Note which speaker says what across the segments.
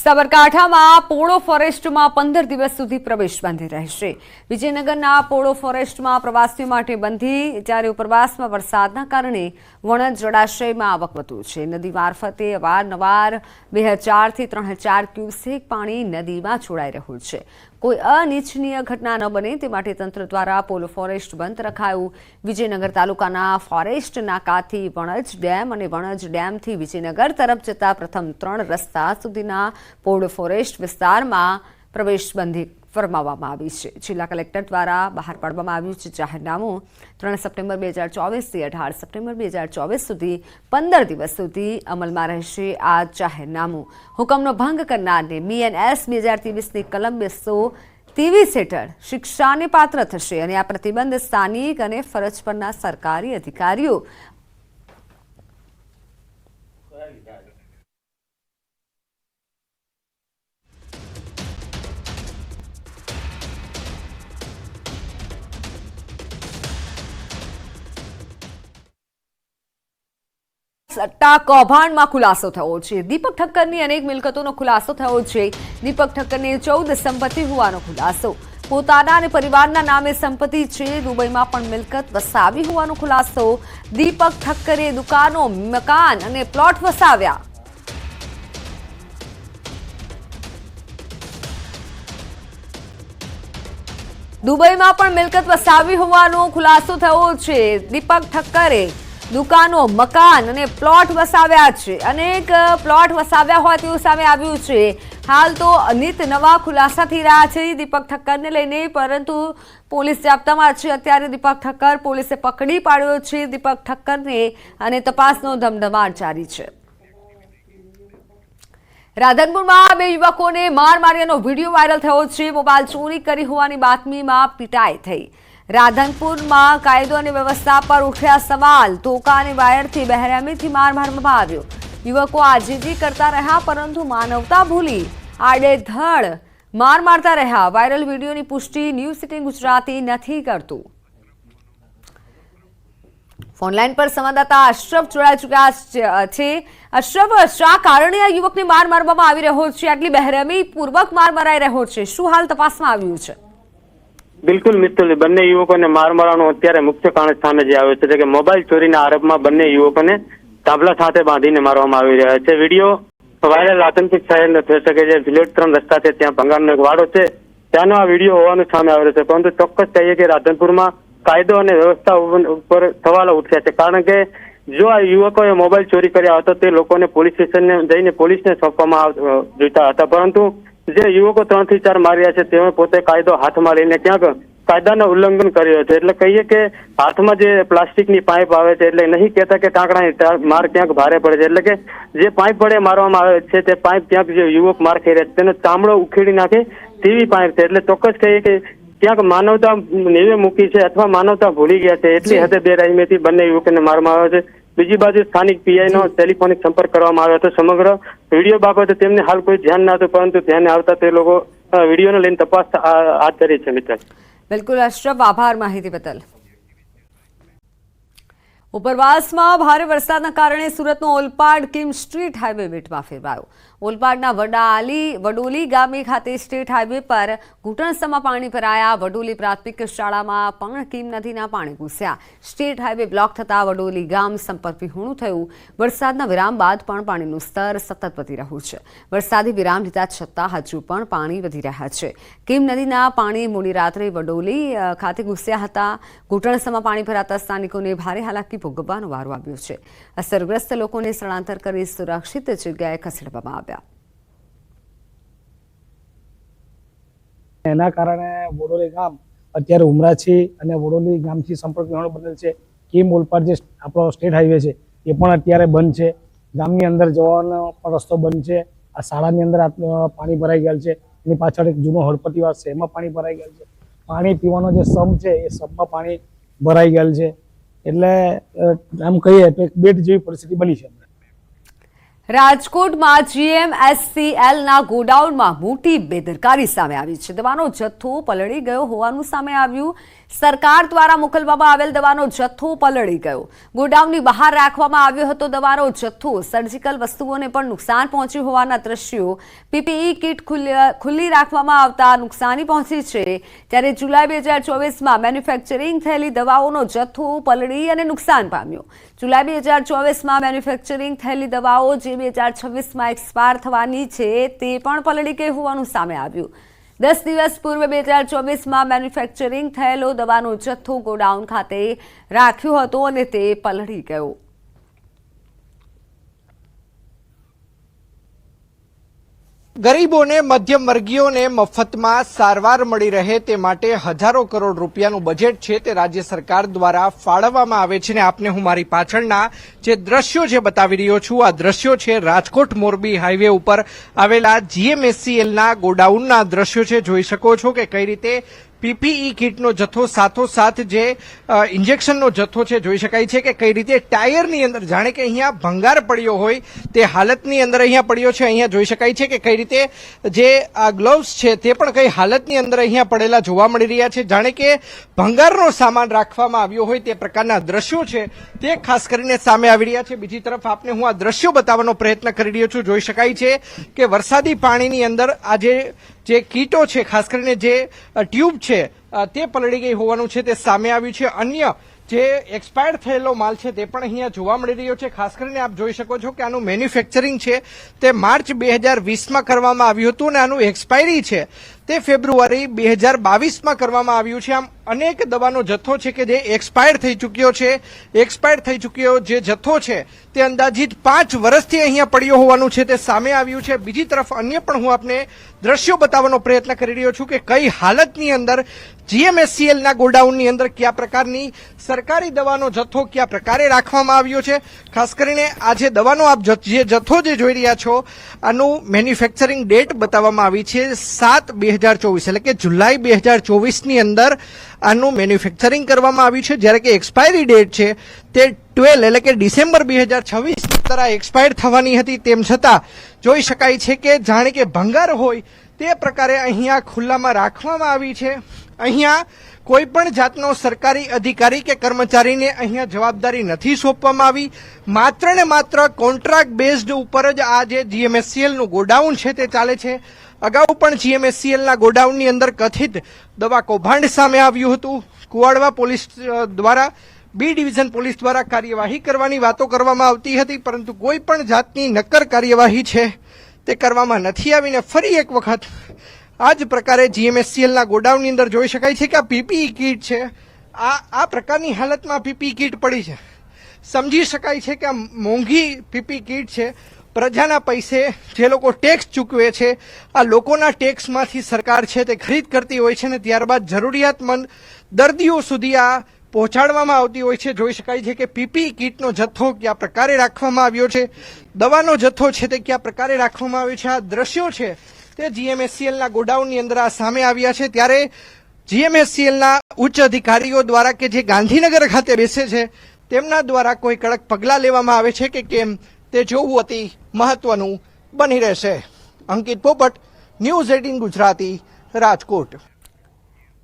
Speaker 1: સાબરકાંઠામાં પોળો ફોરેસ્ટમાં 15 દિવસ સુધી પ્રવેશ બંધી રહેશે। વિજયનગરના પોળો ફોરેસ્ટમાં પ્રવાસીઓ માટે બંધી, જ્યારે ઉપરવાસમાં વરસાદના કારણે વણજ જળાશયમાં આવક વધુ છે। નદી મારફતે અવારનવાર 2000 થી 3000 ક્યુસેક પાણી નદીમાં છોડાઈ રહ્યું છે। કોઈ અનિચ્છનીય ઘટના ન બને તે માટે તંત્ર દ્વારા પોલો ફોરેસ્ટ બંધ રખાયું। વિજયનગર તાલુકાના ફોરેસ્ટ નાકાથી વણજ ડેમ અને વણજ ડેમથી વિજયનગર તરફ જતા પ્રથમ 3 રસ્તા સુધીના પોલો ફોરેસ્ટ વિસ્તારમાં પ્રવેશબંધી ફરમાવવામાં આવી છે। જિલ્લા કલેક્ટર દ્વારા બહાર પાડવામાં આવ્યું છે જાહેરનામું। 3 સપ્ટેમ્બર 2024 થી 18 સપ્ટેમ્બર 2024 સુધી 15 દિવસ સુધી અમલમાં રહેશે આ જાહેરનામું। હુકમનો ભંગ કરનારને BNS 2023ની કલમ 223 હેઠળ શિક્ષાને પાત્ર થશે અને આ પ્રતિબંધ સ્થાનિક અને ફરજ પરના સરકારી અધિકારીઓ સટ્ટા કૌભાંડમાં ખુલાસો થયો છે। દીપક ઠક્કરની અનેક મિલકતોનો ખુલાસો થયો છે। દીપક ઠક્કરને 14 સંપત્તિ હોવાનો ખુલાસો। પોતાના અને પરિવારના નામે સંપત્તિ છે। દુબઈમાં પણ મિલકત વસાવી હોવાનો ખુલાસો। દીપક ઠક્કરે દુકાનો, મકાન અને પ્લોટ વસાવ્યા। દુબઈમાં પણ મિલકત વસાવી હોવાનો ખુલાસો થયો છે। દીપક ઠક્કરે દુકાનો, મકાન અને પ્લોટ વસાવ્યા છે। અનેક પ્લોટ વસાવ્યા હોય તેવું સામે આવ્યું છે। હાલ તો નિત નવા ખુલાસા થઈ રહ્યા છે દીપક ઠક્કરને લઈને, પરંતુ પોલીસ જાપ્તામાં છે। અત્યારે દીપક ઠક્કર પોલીસે પકડી પાડ્યો છે દીપક ઠક્કરને અને તપાસનો ધમધમાટ જારી છે। રાધનપુરમાં 2 યુવકોને માર માર્યાનો વિડીયો વાયરલ થયો છે। મોબાઈલ ચોરી કરી હોવાની બાતમીમાં પીટાઈ થઈ। રાધનપુરમાં કાયદો અને વ્યવસ્થા પર ઉઠ્યા સવાલ। ધોકા અને વાયરથી બહેરહેમીથી માર મારવામાં આવ્યો। યુવકો આજીજી કરતા રહ્યા, પરંતુ માનવતા ભૂલી આડેધડ માર મારતા રહ્યા। વાયરલ વિડીયોની પુષ્ટિ ન્યૂઝ 18 ગુજરાતી નથી કરતું। ફોનલાઈન પર સંવાદદાતા અશરફ જોડાઈ ચૂક્યા છે। અશરફ, શા કારણે આ યુવકને માર મારવામાં આવી રહ્યો છે? આટલી બહેરહેમી પૂર્વક માર મરાઈ રહ્યો છે, શું હાલ તપાસમાં આવ્યું છે?
Speaker 2: બિલકુલ મિત્તલ, બંને યુવકોને માર મારવાનું અત્યારે મુખ્ય કારણ સામે જે આવ્યું છે કે મોબાઈલ ચોરીના આરોપમાં બંને યુવકોને તાંબલા સાથે બાંધીને મારવામાં આવી રહ્યા છે। વિડીયો વાયરલ આતંકિત શહેરનો થઈ શકે છે। વિલેજ 3 રસ્તા છે, ત્યાં ભંગારનો એક વાડો છે, ત્યાંનો આ વિડીયો હોવાનું સામે આવી રહ્યો છે। પરંતુ ચોક્કસ કહીએ કે રાધનપુરમાં કાયદો અને વ્યવસ્થા ઉપર સવાલો ઉઠ્યા છે, કારણ કે જો આ યુવકોએ મોબાઈલ ચોરી કર્યા હતો તે લોકોને પોલીસ સ્ટેશનને જઈને પોલીસને સોંપવામાં જોઈતા હતા, પરંતુ જે યુવકો 3 થી 4 માર્યા છે તેઓ પોતે કાયદો હાથમાં લઈને ક્યાંક કાયદાનું ઉલ્લંઘન કર્યો છે। એટલે કહીએ કે હાથમાં જે પ્લાસ્ટિકની પાઇપ આવે છે, એટલે નહીં કહેતા કે ટાંકણાની માર ક્યાંક ભારે પડે છે, એટલે કે જે પાઇપ વડે મારવામાં આવે છે તે પાઇપ ક્યાંક જે યુવક માર ખાઈ રહ્યા છે તેનો ચામડો ઉખેડી નાખે તેવી પાઇપ છે। એટલે ચોક્કસ કહીએ કે ક્યાંક માનવતા નેવે મૂકી છે અથવા માનવતા ભૂલી ગયા છે। એટલી હદે બેરહેમીથી બંને યુવકોને મારવામાં આવ્યો છે। બીજી બાજુ સ્થાનિક પીઆઈનો ટેલિફોનિક સંપર્ક કરવામાં આવ્યો હતો। સમગ્ર વિડીયો બાબતે તેમને હાલ કોઈ ધ્યાન ન હતું, પરંતુ ધ્યાને આવતા તે લોકો વિડીયોને લઈને તપાસ હાથ ધરી છે। મિત્ર,
Speaker 1: બિલકુલ અશરફ, આભાર માહિતી બદલ। ઉપરવાસમાં ભારે વરસાદના કારણે સુરતનો Olpad Kim street highway બેટમાં ફેરવાયો। ઓલપાડના Vadoli ગામે ખાતે સ્ટેટ હાઈવે પર ઘૂંટણસમાં પાણી ભરાયા। વડોલી પ્રાથમિક શાળામાં પણ કિમ નદીના પાણી ઘૂસ્યા। સ્ટેટ હાઈવે બ્લોક થતાં વડોલી ગામ સંપર્ક વિહોણું થયું। વરસાદના વિરામ બાદ પણ પાણીનું સ્તર સતત વધી રહ્યું છે। વરસાદી વિરામ લીધા છતાં હજુ પણ પાણી વધી રહ્યા છે। કિમ નદીના પાણી મોડી રાત્રે વડોલી ખાતે ઘૂસ્યા હતા। ઘૂંટણસમાં પાણી ભરાતા સ્થાનિકોને ભારે હાલાકી ભોગવવાનો વારો આવ્યો છે। અસરગ્રસ્ત લોકોને સ્થળાંતર કરી સુરક્ષિત જગ્યાએ ખસેડવામાં આવ્યા।
Speaker 3: એના કારણે વડોલી ગામ અત્યારે ઉમરાછી અને વડોલી ગામથી સંપર્ક વિહોણું બનેલ છે। કિમ ઓલપાડ જે આપણો સ્ટેટ હાઈવે છે એ પણ અત્યારે બંધ છે। ગામની અંદર જવાનો પણ રસ્તો બંધ છે। આ શાળાની અંદર પાણી ભરાઈ ગયેલ છે। એની પાછળ એક જૂનો હળપતિવાસ છે, એમાં પાણી ભરાઈ ગયેલ છે। પાણી પીવાનો જે સમ છે એ સમમાં પાણી ભરાઈ ગયેલ છે। એટલે આમ કહીએ તો એક બેટ જેવી પરિસ્થિતિ બની છે।
Speaker 1: રાજકોટમાં GMSCLના ગોડાઉનમાં મોટી બેદરકારી સામે આવી છે. દવાનો જથ્થો પલળી ગયો હોવાનું સામે આવ્યું. સરકાર દ્વારા મોકલવામાં આવેલ દવાનો જથ્થો પલળી ગયો. ગોડાઉનની બહાર રાખવામાં આવ્યો હતો દવાનો જથ્થો. સર્જિકલ વસ્તુઓને પણ નુકસાન પહોંચ્યું હોવાના દ્રશ્યો. PPE કિટ ખુલ્લી રાખવામાં આવતા નુકસાની પહોંચી છે. ત્યારે જુલાઈ 2024માં મેન્યુફેક્ચરિંગ થયેલી દવાઓનો જથ્થો પલળી અને નુકસાન પામ્યો. જુલાઈ 2024માં મેન્યુફેક્ચરિંગ થયેલી દવાઓ જે 2026માં એક્સપાયર થવાની છે તે પણ પલળી ગઈ હોવાનું સામે આવ્યું. 10 દિવસ પૂર્વે 2024માં મેન્યુફેક્ચરિંગ થયેલો દવાનો જથ્થો ગોડાઉન ખાતે રાખ્યો હતો અને તે પલળી ગયો.
Speaker 4: ગરીબોને મધ્યમ વર્ગીયોને મફતમાં સારવાર મળી રહે તે માટે હજારો કરોડ રૂપિયાનું બજેટ છે તે રાજ્ય સરકાર દ્વારા ફાળવવામાં આવે છે. ને આપને હું મારી પાછળના જે દ્રશ્યો છે બતાવી રહ્યો છું. આ દ્રશ્યો છે રાજકોટ મોરબી હાઈવે ઉપર આવેલા GMSCLના ગોડાઉનના દ્રશ્યો છે. જોઈ શકો છો કે કઈ રીતે PPE કિટનો જથ્થો સાથોસાથ જે ઇન્જેક્શનનો જથ્થો છે જોઈ શકાય છે કે કઈ રીતે ટાયરની અંદર જાણે કે અહીંયા ભંગાર પડ્યો હોય તે હાલતની અંદર અહીંયા પડ્યો છે. અહીંયા જોઈ શકાય છે કે કઈ રીતે જે આ ગ્લોવ્સ છે તે પણ કઈ હાલતની અંદર અહીંયા પડેલા જોવા મળી રહ્યા છે. જાણે કે ભંગારનો સામાન રાખવામાં આવ્યો હોય તે પ્રકારના દ્રશ્યો છે તે ખાસ કરીને સામે આવી રહ્યા છે. બીજી તરફ આપને હું આ દ્રશ્યો બતાવવાનો પ્રયત્ન કરી રહ્યો છું. જોઈ શકાય છે કે વરસાદી પાણીની અંદર આજે જે કીટો છે ખાસ કરીને જે ટ્યુબ છે તે પલળી ગઈ હોવાનું છે તે સામે આવ્યું છે. અન્ય જે એક્સપાયર થયેલો માલ છે તે પણ અહીંયા જોવા મળી રહ્યો છે. ખાસ કરીને આપ જોઈ શકો છો કે આનું મેન્યુફેક્ચરિંગ છે તે માર્ચ 2020માં કરવામાં આવ્યું હતું અને આનું એક્સપાયરી છે તે ફેબ્રુઆરી 2022માં કરવામાં આવ્યું છે. આમ અનેક દવાનો જથ્થો છે કે જે એક્સપાયર થઈ ચૂક્યો છે. એક્સપાયર થઈ ચૂક્યો જે જથ્થો છે તે અંદાજિત 5 વર્ષથી અહીંયા પડ્યો હોવાનું છે તે સામે આવ્યું છે. બીજી તરફ અન્ય પણ હું આપને દ્રશ્યો બતાવવાનો પ્રયત્ન કરી રહ્યો છું કે કઈ હાલતની અંદર GMSCLના ગોડાઉનની અંદર કયા પ્રકારની સરકારી દવાનો જથ્થો કયા પ્રકારે રાખવામાં આવ્યો છે. ખાસ કરીને આ જે દવાનો આપ જે જથ્થો જે જોઈ રહ્યા છો આનું મેન્યુફેક્ચરિંગ ડેટ બતાવવામાં આવી છે 7/2024 એટલે કે જુલાઈ 2024ની અંદર આનું મેન્યુફેક્ચરિંગ કરવામાં આવ્યું છે. જ્યારે કે એક્સપાયરી ડેટ છે તે 12 એટલે કે ડિસેમ્બર 2026 તરફ એક્સપાયર થવાની હતી. તેમ છતાં જોઈ શકાય છે કે જાણે કે ભંગાર હોય તે પ્રકારે અહીંયા ખુલ્લામાં રાખવામાં આવી છે. અહીંયા કોઈ પણ જાતનો સરકારી અધિકારી કે કર્મચારીને અહીંયા જવાબદારી નથી સોંપવામાં આવી. માત્ર ને માત્ર કોન્ટ્રાક્ટ બેઝડ ઉપર જ આ જે GMSCLનું ગોડાઉન છે તે ચાલે છે. અગાઉ પણ GMSCLના ગોડાઉનની અંદર કથિત દવા કૌભાંડ સામે આવ્યું હતું. કુવાડવા પોલીસ દ્વારા B ડિવિઝન પોલીસ દ્વારા કાર્યવાહી કરવાની વાતો કરવામાં આવતી હતી, પરંતુ કોઈ પણ જાતની નક્કર કાર્યવાહી છે તે કરવામાં નથી આવીને ફરી એક વખત આ જ પ્રકારે GMSCLના ગોડાઉનની અંદર જોઈ શકાય છે કે આ PPE કિટ છે આ પ્રકારની હાલતમાં PPE કિટ પડી છે. સમજી શકાય છે કે આ મોંઘી PPE કિટ છે. પ્રજાના પૈસે જે લોકો ટેક્સ ચૂકવે છે આ લોકોના ટેક્સમાંથી સરકાર છે તે ખરીદ કરતી હોય છે ને ત્યારબાદ જરૂરિયાતમંદ દર્દીઓ સુધી આ પહોંચાડવામાં આવતી હોય છે. જોઈ શકાય છે કે PPE કિટનો જથ્થો કયા પ્રકારે રાખવામાં આવ્યો છે, દવાનો જથ્થો છે તે કયા પ્રકારે રાખવામાં આવ્યો છે. આ દ્રશ્યો છે તે GMSCLના ગોડાઉનની અંદર આ સામે આવ્યા છે. ત્યારે GMSCLના ઉચ્ચ અધિકારીઓ દ્વારા કે જે ગાંધીનગર ખાતે બેસે છે તેમના દ્વારા કોઈ કડક પગલાં લેવામાં આવે છે કે કેમ તે જોવું અતિ મહત્વનું બની રહેશે. અંકિત પોપટ, ન્યૂઝ 18 ગુજરાતી, રાજકોટ.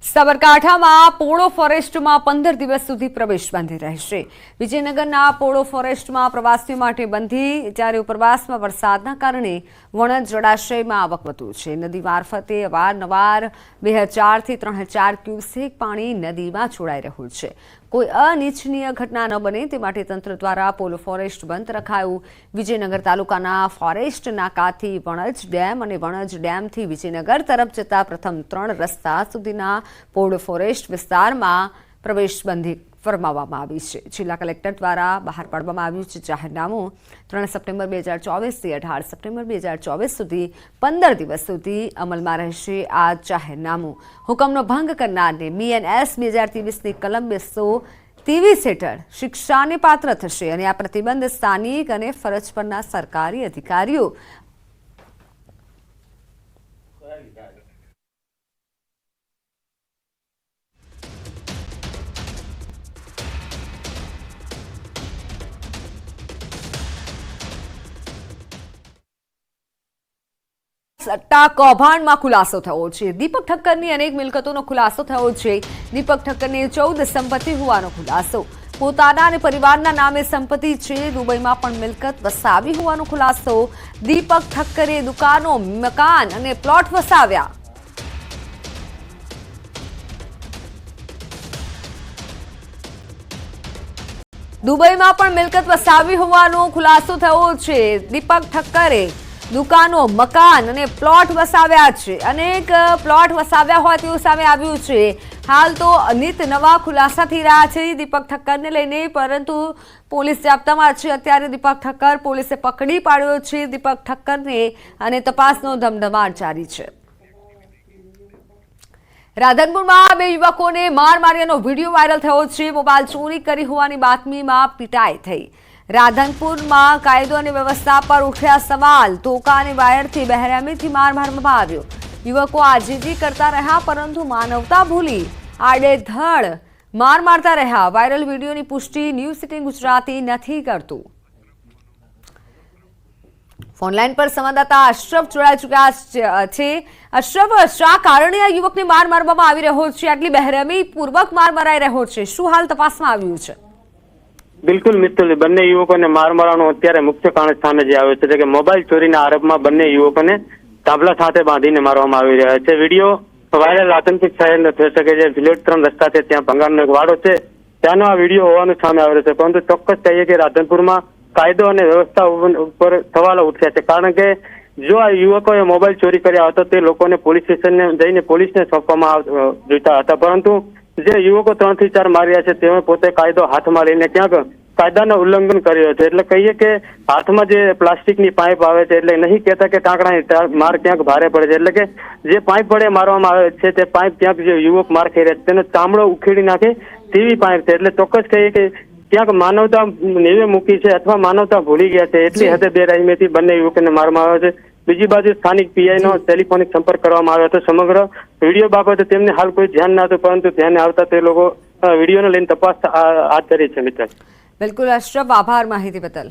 Speaker 1: સાબરકાંઠામાં પોળો ફોરેસ્ટમાં 15 દિવસ સુધી પ્રવેશ બંધી રહેશે. વિજયનગરના પોળો ફોરેસ્ટમાં પ્રવાસીઓ માટે બંધી. જ્યારે ઉપરવાસમાં વરસાદના કારણે વણજ જળાશયમાં આવક વધુ છે. નદી મારફતે અવારનવાર 2000 થી 3000 ક્યુસેક પાણી નદીમાં છોડાઈ રહ્યું છે. કોઈ અનિચ્છનીય ઘટના ન બને તે માટે તંત્ર દ્વારા પોલો ફોરેસ્ટ બંધ રખાયું. વિજયનગર તાલુકાના ફોરેસ્ટ નાકાથી વણજ ડેમ અને વણજ ડેમથી વિજયનગર તરફ જતા પ્રથમ 3 રસ્તા સુધીના પોલો ફોરેસ્ટ વિસ્તારમાં પ્રવેશબંધી ફરમાવવામાં આવી છે. જિલ્લા કલેક્ટર દ્વારા બહાર પાડવામાં આવ્યું છે જાહેરનામું. 3 સપ્ટેમ્બર 2024 થી 18 સપ્ટેમ્બર 2024 સુધી 15 દિવસ સુધી અમલમાં રહેશે આ જાહેરનામું. હુકમનો ભંગ કરનારને BNS 2023ની કલમ 223 હેઠળ શિક્ષાને પાત્ર થશે અને આ પ્રતિબંધ સ્થાનિક અને ફરજ પરના સરકારી અધિકારીઓ સટ્ટા કૌભાંડમાં ખુલાસો થયો છે. દીપક ઠક્કરની અનેક મિલકતોનો ખુલાસો થયો છે. દીપક ઠક્કરની 14 સંપત્તિ હોવાનો ખુલાસો. પોતાના અને પરિવારના નામે સંપત્તિ છે. દુબઈમાં પણ મિલકત વસાવી હોવાનો ખુલાસો. દીપક ઠક્કરે દુકાનો, મકાન અને પ્લોટ વસાવ્યા. દુબઈમાં પણ મિલકત વસાવી હોવાનો ખુલાસો થયો છે. દીપક ઠક્કરે દુકાનો, મકાન અને પ્લોટ વસાવ્યા છે. અનેક પ્લોટ વસાવ્યા હોય તેવું સામે આવ્યું છે. હાલ તો અનેક નવા ખુલાસા થઈ રહ્યા છે દીપક ઠક્કરને લઈને, પરંતુ પોલીસ જાપ્તામાં છે. અત્યારે દીપક ઠક્કર પોલીસે પકડી પાડ્યો છે દીપક ઠક્કરને, અને તપાસનો ધમધમાટ જારી છે. રાધનપુરમાં 2 યુવકોને માર માર્યાનો વિડીયો વાયરલ થયો છે. મોબાઈલ ચોરી કરી હોવાની બાતમીમાં પીટાઈ થઈ. રાધનપુરમાં કાયદો અને વ્યવસ્થા પર ઉઠ્યા સવાલ. તોકા અને વાયરથી બહેરામીથી માર મારવામાં આવ્યો. યુવકો આજીજી કરતા રહ્યા, પરંતુ માનવતા ભૂલી આડેધડ માર મારતા રહ્યા. વાયરલ વિડીયોની પુષ્ટિ ન્યૂઝ 18 ગુજરાતી નથી કરતું. ફોનલાઈન પર સંવાદદાતા અશરફ જોડાઈ ચૂક્યા છે. અશરફ, શા કારણે આ યુવકને માર મારવામાં આવી રહ્યો છે? આટલી બહેરમી પૂર્વક માર મરાઈ રહ્યો છે, શું હાલ તપાસમાં આવ્યું છે?
Speaker 2: બિલકુલ મિત્તલ, બંને યુવકોને માર મારવાનું અત્યારે મુખ્ય કારણ સામે જે આવ્યો છે કે મોબાઈલ ચોરીના આરોપમાં બંને યુવકોને તાંબલા સાથે બાંધીને મારવામાં આવી રહ્યા છે. વિડીયો વાયરલ આતંકિત શહેરનો થઈ શકે છે. વિલેજ 3 રસ્તા છે, ત્યાં ભંગારનો એક વાડો છે, ત્યાંનો આ વિડીયો હોવાનું સામે આવ્યો છે. પરંતુ ચોક્કસ કહીએ કે રાધનપુરમાં કાયદો અને વ્યવસ્થા ઉપર સવાલો ઉઠ્યા છે. કારણ કે જો આ યુવકોએ મોબાઈલ ચોરી કર્યા હતો તે લોકોને પોલીસ સ્ટેશનને જઈને પોલીસને સોંપવામાં જોઈતા હતા, પરંતુ જે યુવકો 3 થી 4 માર્યા છે તેઓ પોતે કાયદો હાથમાં લઈને ક્યાંક કાયદાનું ઉલ્લંઘન કર્યું છે. એટલે કહીએ કે હાથમાં જે પ્લાસ્ટિકની પાઇપ આવે છે, એટલે નહીં કહેતા કે કાંકડાની માર ક્યાંક ભારે પડે છે, એટલે કે જે પાઇપ વડે મારવામાં આવે છે તે પાઇપ ક્યાંક જે યુવક માર ખાઈ રહ્યા છે તેનો ચામડો ઉખેડી નાખે તેવી પાઇપ છે. એટલે ચોક્કસ કહીએ કે ક્યાંક માનવતા નેવે મૂકી છે અથવા માનવતા ભૂલી ગયા છે. એટલી હદે બેરહેમીથી બંને યુવકોને મારવામાં આવ્યો છે. બીજી બાજુ સ્થાનિક પીઆઈનો ટેલિફોનિક સંપર્ક કરવામાં આવ્યો હતો. સમગ્ર વિડીયો બાબતે તેમને હાલ કોઈ ધ્યાન ન હતું, પરંતુ ધ્યાને આવતા તે લોકો વિડીયોને લઈને તપાસ હાથ ધરી છે. મિત્ર,
Speaker 1: બિલકુલ અશરફ, આભાર માહિતી બદલ.